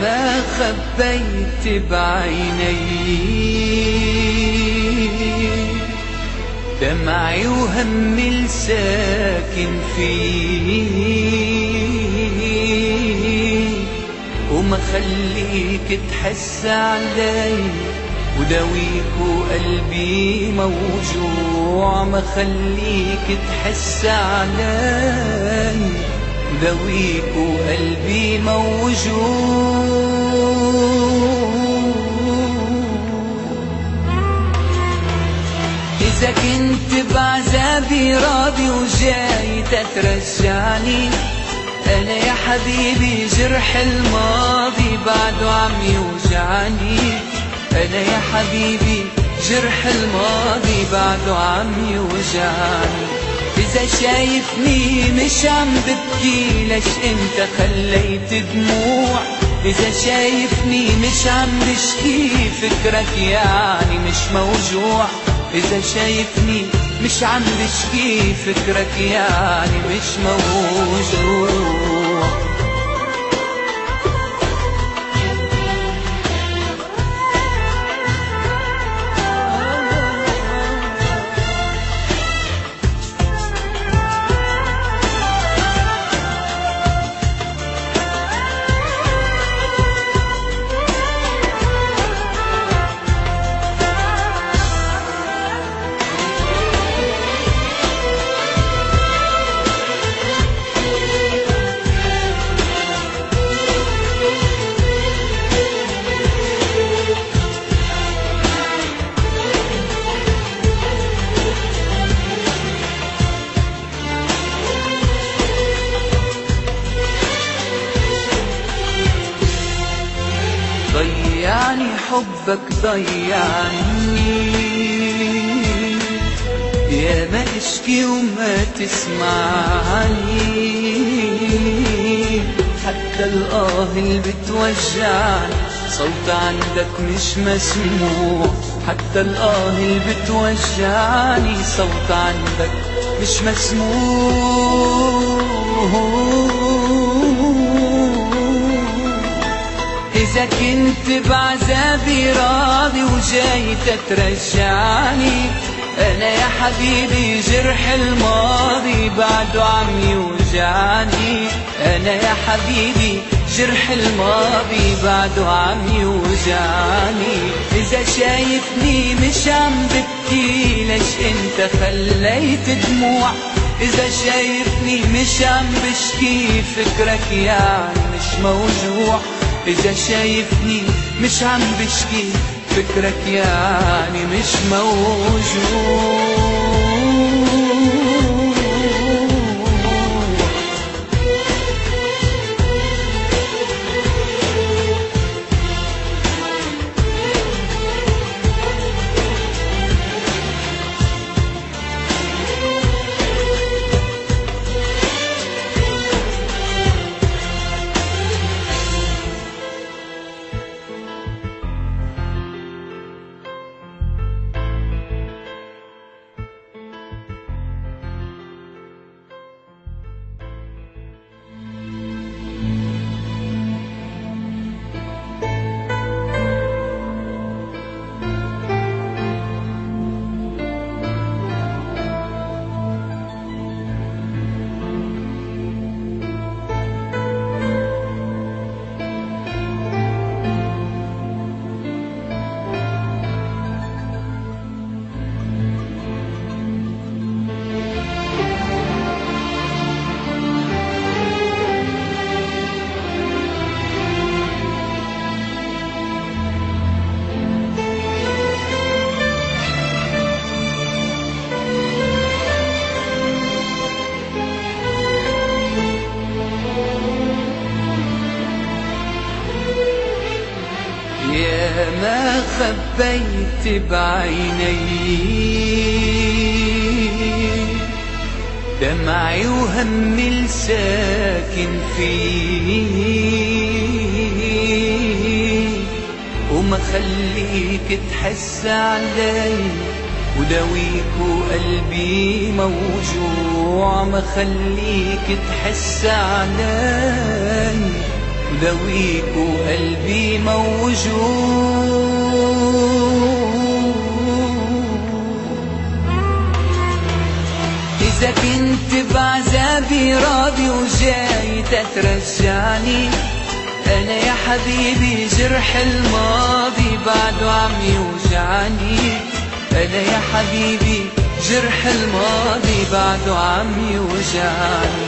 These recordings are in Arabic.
ما خبيت بعيني دمعي وهمي الساكن فيه، وما خليك تحس علي وداويك وقلبي موجوع. ما خليك تحس علي وداويك وقلبي موجوع. إذا كنت بعذابي راضي وجاي تترجعني، أنا يا حبيبي جرح الماضي بعده عم يوجعني. أنا يا حبيبي جرح الماضي بعده عم يوجعني. إذا شايفني مش عم ببكي ليش انت خليت دموع؟ إذا شايفني مش عم بشكي فكرك يعني مش موجوع. إذا شايفني مش عم بشكي فكرك يعني مش موجوع. ضيعني حبك ضيعني، يا ما اشكي وما تسمعني. حتى الآه اللي بتوجعني صوت عندك مش مسموع. حتى الآه اللي بتوجعني صوت عندك مش مسموع. إذا كنت بعذابي راضي وجاي تترجعني، أنا يا حبيبي جرح الماضي بعده عم يوجعني. أنا يا حبيبي جرح الماضي بعده عم يوجعني. إذا شايفني مش عم ببكي ليش انت خليت دموع؟ إذا شايفني مش عم بشكي فكرك يعني مش موجوع. إذا شايفني مش عم بشكي فكرك يعني مش موجود. يا ما خبيت بعيني دمعي وهمي الساكن فيه، وما خليك تحس علي وداويك وقلبي موجوع. ما خليك تحس علي وداويك وقلبي موجوع. إذا كنت بعذابي راضي وجاي تترجعني، أنا يا حبيبي جرح الماضي بعده عم يوجعني. أنا يا حبيبي جرح الماضي بعده عم يوجعني.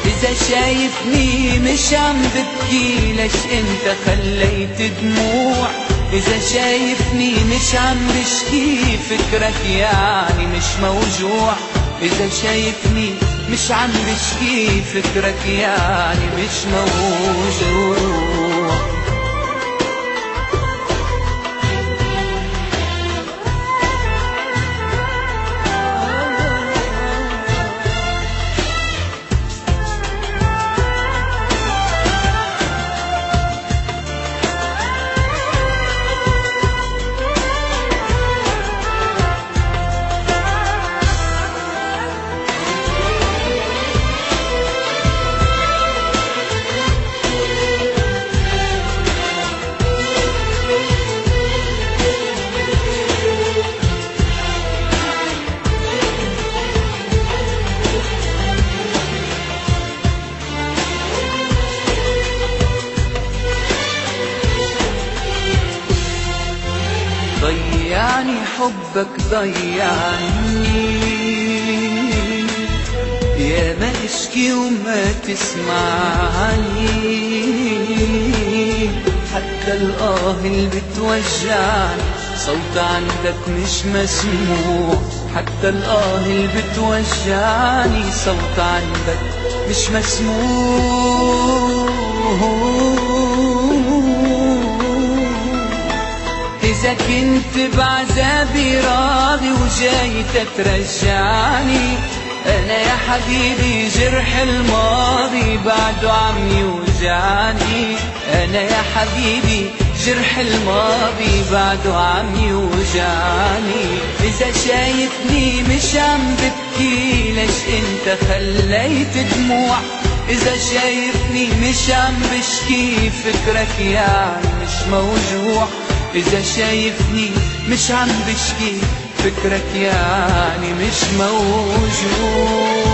إذا شايفني مش عم ببكي ليش انت خليت دموع؟ إذا شايفني مش عم بشكي فكرك يعني مش موجوع. إذا شايفني مش عم بشكي فكرك يعني مش موجوع. ضيعني حبك ضيعني، يا ما اشكي وما تسمعني. حتى الآه اللي بتوجعني صوت عندك مش مسموع. حتى الآه اللي بتوجعني صوت عندك مش مسموع. إذا كنت بعذابي راضي وجاي تترجعني، أنا يا حبيبي جرح الماضي بعده عم يوجعني. أنا يا حبيبي جرح الماضي بعده عم يوجعني. إذا شايفني مش عم ببكي ليش انت خليت دموع؟ إذا شايفني مش عم بشكي فكرك يعني مش موجوع. إذا شايفني مش عم بشكي فكرك يعني مش موجود.